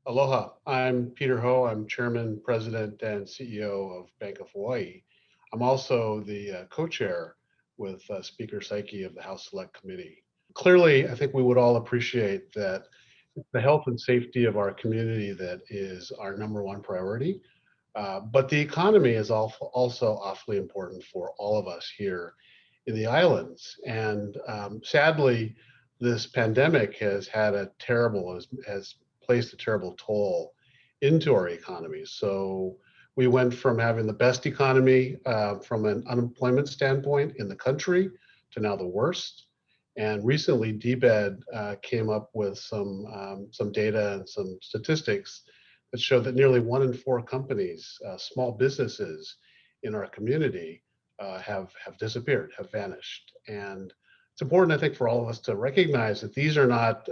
Aloha, I'm Peter Ho. I'm Chairman, President, and CEO of Bank of Hawaii. I'm also the co-chair with Speaker Saiki of the House Select Committee. Clearly, I think we would all appreciate that the health and safety of our community that is our number one priority. But the economy is also awfully important for all of us here in the islands. And sadly, this pandemic has placed a terrible toll into our economy. So we went from having the best economy from an unemployment standpoint in the country to now the worst. And recently, DBED came up with some data and some statistics that show that nearly 1 in 4 companies, small businesses in our community, have disappeared, have vanished. And it's important, I think, for all of us to recognize that these are not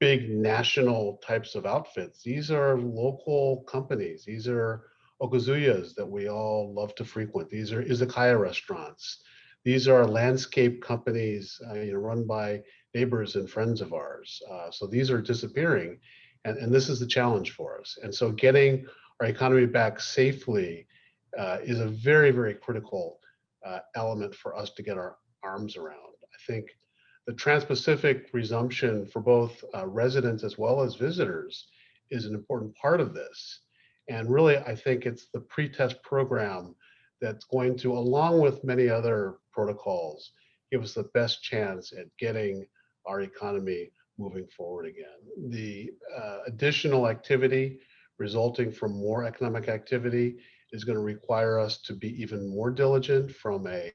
big national types of outfits. These are local companies. These are okazuyas that we all love to frequent. These are izakaya restaurants. These are landscape companies, run by neighbors and friends of ours. So these are disappearing, and this is the challenge for us. And so getting our economy back safely is a very, very critical element for us to get our arms around. I think the Trans-Pacific resumption for both residents as well as visitors is an important part of this. And really, I think it's the pre-test program that's going to, along with many other protocols, give us the best chance at getting our economy moving forward again. The additional activity resulting from more economic activity is going to require us to be even more diligent from a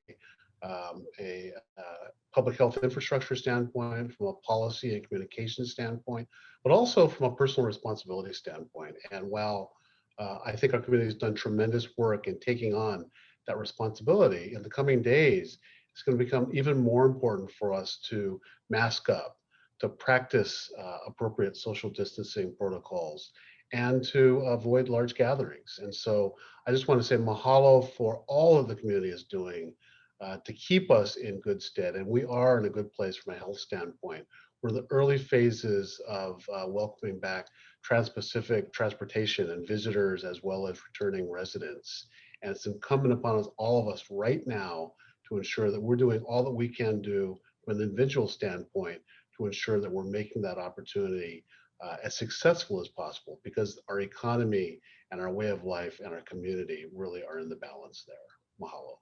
public health infrastructure standpoint, from a policy and communication standpoint, but also from a personal responsibility standpoint. And while I think our community has done tremendous work in taking on that responsibility, in the coming days, it's going to become even more important for us to mask up, to practice appropriate social distancing protocols, and to avoid large gatherings. And so I just want to say mahalo for all of the community is doing to keep us in good stead. And we are in a good place from a health standpoint. We're in the early phases of welcoming back Trans-Pacific transportation and visitors as well as returning residents. And it's incumbent upon us, all of us right now, to ensure that we're doing all that we can do from an individual standpoint to ensure that we're making that opportunity as successful as possible, because our economy and our way of life and our community really are in the balance there. Mahalo.